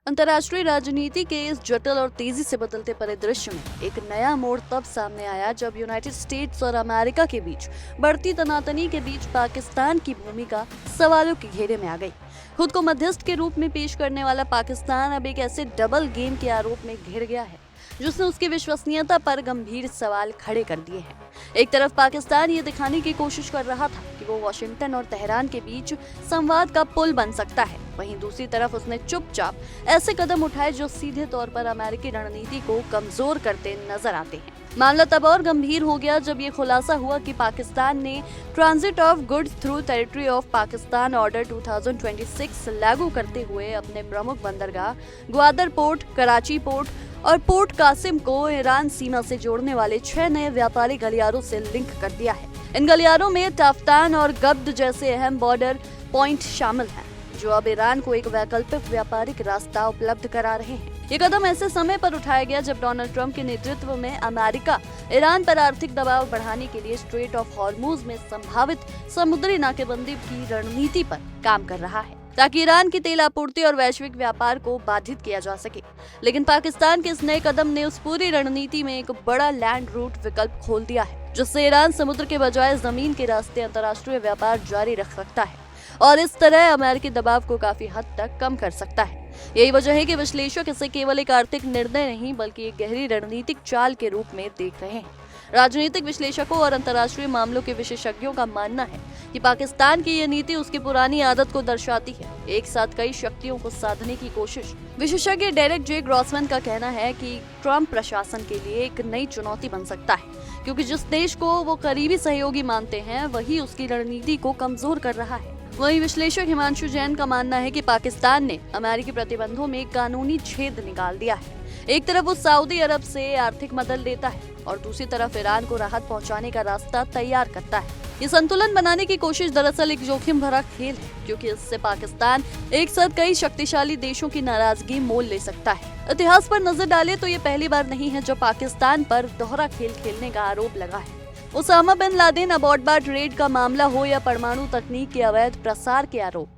अंतर्राष्ट्रीय राजनीति के इस जटिल और तेजी से बदलते परिदृश्य में एक नया मोड़ तब सामने आया जब यूनाइटेड स्टेट्स और अमेरिका के बीच बढ़ती तनातनी के बीच पाकिस्तान की भूमिका सवालों के घेरे में आ गई। खुद को मध्यस्थ के रूप में पेश करने वाला पाकिस्तान अब एक ऐसे डबल गेम के आरोप में घिर गया है जिसने उसकी विश्वसनीयता पर गंभीर सवाल खड़े कर दिए हैं। एक तरफ पाकिस्तान ये दिखाने की कोशिश कर रहा था कि वो वॉशिंगटन और तेहरान के बीच संवाद का पुल बन सकता है, वहीं दूसरी तरफ उसने चुपचाप ऐसे कदम उठाए जो सीधे तौर पर अमेरिकी रणनीति को कमजोर करते नजर आते हैं। मामला तब और गंभीर हो गया जब ये खुलासा हुआ कि पाकिस्तान ने transit of goods through territory of Pakistan order 2026 लागू करते हुए अपने प्रमुख बंदरगाह ग्वादर पोर्ट, कराची पोर्ट और पोर्ट कासिम को ईरान सीमा से जोड़ने वाले 6 नए व्यापारी गलियारों से लिंक कर दिया है। इन गलियारों में टाफ्तान और गब्द जैसे अहम बॉर्डर पॉइंट शामिल हैं, जो अब ईरान को एक वैकल्पिक व्यापारिक रास्ता उपलब्ध करा रहे हैं। ये कदम ऐसे समय पर उठाया गया जब डोनाल्ड ट्रंप के नेतृत्व में अमेरिका ईरान पर आर्थिक दबाव बढ़ाने के लिए स्ट्रेट ऑफ हॉर्मुज में संभावित समुद्री नाकेबंदी की रणनीति पर काम कर रहा है, ताकि ईरान की तेल आपूर्ति और वैश्विक व्यापार को बाधित किया जा सके। लेकिन पाकिस्तान के इस नए कदम ने उस पूरी रणनीति में एक बड़ा लैंड रूट विकल्प खोल दिया है, जिससे ईरान समुद्र के बजाय जमीन के रास्ते अंतर्राष्ट्रीय व्यापार जारी रख सकता है और इस तरह अमेरिकी दबाव को काफी हद तक कम कर सकता है। यही वजह है कि विश्लेषक इसे केवल एक आर्थिक निर्णय नहीं बल्कि एक गहरी रणनीतिक चाल के रूप में देख रहे हैं। राजनीतिक विश्लेषकों और अंतर्राष्ट्रीय मामलों के विशेषज्ञों का मानना है कि पाकिस्तान की ये नीति उसकी पुरानी आदत को दर्शाती है, एक साथ कई शक्तियों को साधने की कोशिश। विशेषज्ञ डेरेक जे ग्रॉसमैन का कहना है कि ट्रंप प्रशासन के लिए एक नई चुनौती बन सकता है, क्योंकि जिस देश को वो करीबी सहयोगी मानते हैं वही उसकी रणनीति को कमजोर कर रहा है। वहीं विश्लेषक हिमांशु जैन का मानना है कि पाकिस्तान ने अमेरिकी प्रतिबंधों में कानूनी छेद निकाल दिया है। एक तरफ वो सऊदी अरब से आर्थिक मदद लेता है और दूसरी तरफ ईरान को राहत पहुंचाने का रास्ता तैयार करता है। ये संतुलन बनाने की कोशिश दरअसल एक जोखिम भरा खेल है, क्योंकि इससे पाकिस्तान एक साथ कई शक्तिशाली देशों की नाराजगी मोल ले सकता है। इतिहास पर नजर डालें तो ये पहली बार नहीं है जब पाकिस्तान पर दोहरा खेल खेलने का आरोप लगा है। ओसामा बिन लादेन अबॉर्डबार्ड रेड का मामला हो या परमाणु तकनीक के अवैध प्रसार के आरोप,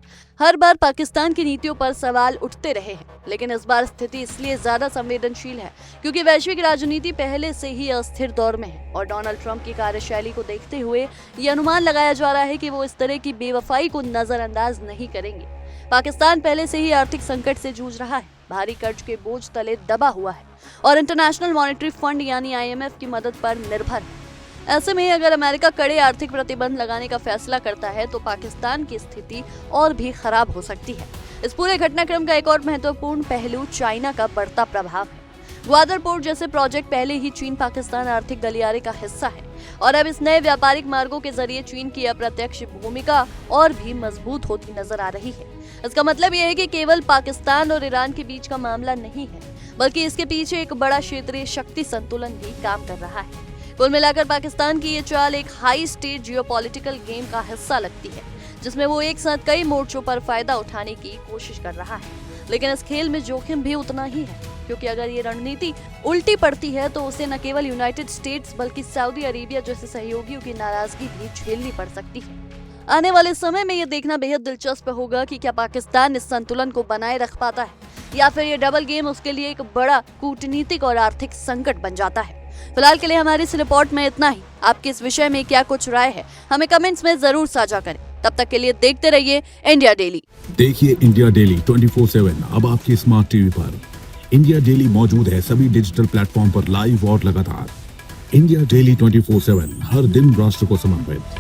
हर बार पाकिस्तान की नीतियों पर सवाल उठते रहे हैं। लेकिन इस बार स्थिति इसलिए ज्यादा संवेदनशील है क्योंकि वैश्विक राजनीति पहले से ही अस्थिर दौर में है और डोनाल्ड ट्रंप की कार्यशैली को देखते हुए ये अनुमान लगाया जा रहा है कि वो इस तरह की बेवफाई को नजरअंदाज नहीं करेंगे। पाकिस्तान पहले से ही आर्थिक संकट से जूझ रहा है, भारी कर्ज के बोझ तले दबा हुआ है और इंटरनेशनल मॉनेटरी फंड यानी IMF की मदद पर निर्भर है। ऐसे में अगर अमेरिका कड़े आर्थिक प्रतिबंध लगाने का फैसला करता है तो पाकिस्तान की स्थिति और भी खराब हो सकती है। इस पूरे घटनाक्रम का एक और महत्वपूर्ण पहलू चाइना का बढ़ता प्रभाव है। ग्वादर पोर्ट जैसे प्रोजेक्ट पहले ही चीन पाकिस्तान आर्थिक गलियारे का हिस्सा है और अब इस नए व्यापारिक मार्गों के जरिए चीन की अप्रत्यक्ष भूमिका और भी मजबूत होती नजर आ रही है। इसका मतलब यह है कि केवल पाकिस्तान और ईरान के बीच का मामला नहीं है, बल्कि इसके पीछे एक बड़ा क्षेत्रीय शक्ति संतुलन भी काम कर रहा है। कुल मिलाकर पाकिस्तान की ये चाल एक हाई स्टेज जियोपॉलिटिकल गेम का हिस्सा लगती है, जिसमें वो एक साथ कई मोर्चों पर फायदा उठाने की कोशिश कर रहा है। लेकिन इस खेल में जोखिम भी उतना ही है, क्योंकि अगर ये रणनीति उल्टी पड़ती है तो उसे न केवल यूनाइटेड स्टेट्स बल्कि सऊदी अरेबिया जैसे सहयोगियों की नाराजगी भी झेलनी पड़ सकती है। आने वाले समय में ये देखना बेहद दिलचस्प होगा कि क्या पाकिस्तान इस संतुलन को बनाए रख पाता है या फिर ये डबल गेम उसके लिए एक बड़ा कूटनीतिक और आर्थिक संकट बन जाता है। फिलहाल के लिए हमारी इस रिपोर्ट में इतना ही। आपकी इस विषय में क्या कुछ राय है हमें कमेंट्स में जरूर साझा करें। तब तक के लिए देखते रहिए इंडिया डेली। देखिए इंडिया डेली 24/7 अब आपकी स्मार्ट टीवी पर। इंडिया डेली मौजूद है सभी डिजिटल प्लेटफॉर्म पर लाइव और लगातार। इंडिया डेली 24/7 हर दिन राष्ट्र को समर्पित।